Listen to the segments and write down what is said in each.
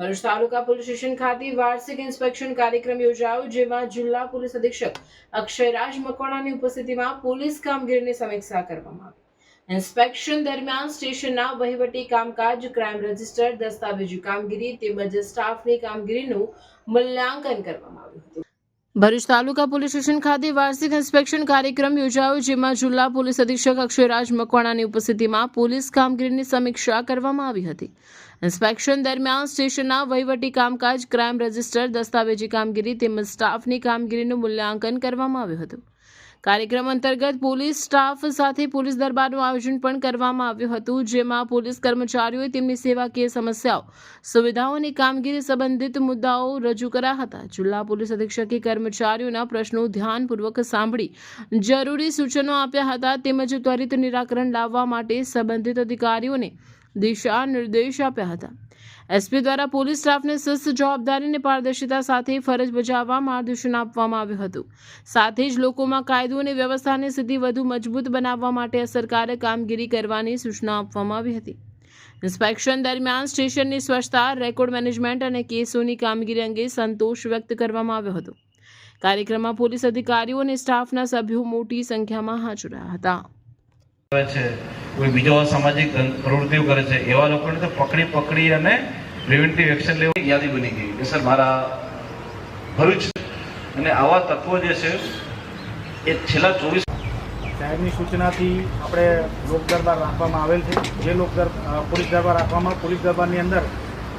ભરૂચ તાલુકા police station ખાતે વાર્ષિક inspection કાર્યક્રમ યોજાયો, જેમાં જિલ્લા પોલીસ અધિક્ષક અક્ષયરાજ મકવાણાની ઉપસ્થિતિમાં પોલીસ કામગીરીની સમીક્ષા કરવામાં આવી। ઇન્સ્પેક્શન દરમિયાન સ્ટેશનના વહીવટી કામકાજ, ક્રાઇમ રજિસ્ટર, દસ્તાવેજી કામગીરી તેમજ સ્ટાફની કામગીરીનું મૂલ્યાંકન કરવામાં આવ્યું હતું। ભરૂચ તાલુકા પોલીસ સ્ટેશન ખાતે વાર્ષિક ઇન્સ્પેક્શન કાર્યક્રમ યોજાયો, જેમાં જિલ્લા પોલીસ અધિક્ષક અક્ષયરાજ મકવાણાની ઉપસ્થિતિમાં પોલીસ કામગીરીની સમીક્ષા કરવામાં આવી હતી। ઇન્સ્પેક્શન દરમિયાન સ્ટેશનના વહીવટી કામકાજ, ક્રાઇમ રજિસ્ટર, દસ્તાવેજી કામગીરી તેમજ સ્ટાફની કામગીરીનું મૂલ્યાંકન કરવામાં આવ્યું હતું। કાર્યક્રમ અંતર્ગત પોલીસ સ્ટાફ સાથે પોલીસ દરબારનું આયોજન પણ કરવામાં આવ્યું હતું, જેમાં પોલીસ કર્મચારીઓએ તેમની સેવાકીય સમસ્યાઓ, સુવિધાઓ અને કામગીરી સંબંધિત મુદ્દાઓ રજૂ કર્યા હતા। જિલ્લા પોલીસ અધિક્ષકે કર્મચારીઓના પ્રશ્નો ધ્યાનપૂર્વક સાંભળી જરૂરી સૂચનો આપ્યા હતા તેમજ ત્વરિત નિરાકરણ લાવવા માટે સંબંધિત અધિકારીઓને દિશા નિર્દેશ આપ્યા હતા। એસપી દ્વારા પોલીસ સ્ટાફને શિસ્ત, જવાબદારી અને પારદર્શિતા સાથે ફરજ બજાવવા માર્ગદર્શન આપવામાં આવ્યું હતું। સાથે જ લોકોમાં કાયદો અને વ્યવસ્થાની સ્થિતિ વધુ મજબૂત બનાવવા માટે અસરકારક કામગીરી કરવાની સૂચના આપવામાં આવી હતી। ઇન્સ્પેક્શન દરમિયાન સ્ટેશનની સ્વચ્છતા, રેકોર્ડ મેનેજમેન્ટ અને કેસોની કામગીરી અંગે સંતોષ વ્યક્ત કરવામાં આવ્યો હતો। કાર્યક્રમમાં પોલીસ અધિકારીઓ અને સ્ટાફના સભ્યો મોટી સંખ્યામાં હાજર રહ્યા હતા। કોઈ બીજો સામાજિક પ્રવૃત્તિઓ કરે છે એવા લોકોને તો પકડી અને પ્રિવેન્ટિવ એક્શન લેવાની યાદી બની ગઈ કે સર મારા ભરૂચ અને આવા તત્વો જે છે એ છેલ્લા 24 સાહેબની સૂચનાથી આપણે લોક દરબાર રાખવામાં આવેલ છે। જે પોલીસ દરબાર રાખવામાં પોલીસ દરબારની અંદર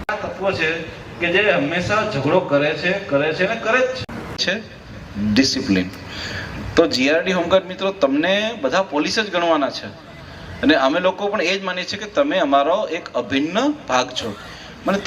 આ તત્વો છે કે જે હંમેશા ઝઘડો કરે છે અને કરે જ છે। ડિસિપ્લિન તો જીઆરડી હોમગાર્ડ મિત્રો તમને બધા પોલીસ જ ગણવાના છે અને અમે લોકો પણ એ જ માનીએ છીએ કે તમે અમારો એક અભિન્ન ભાગ છો। મને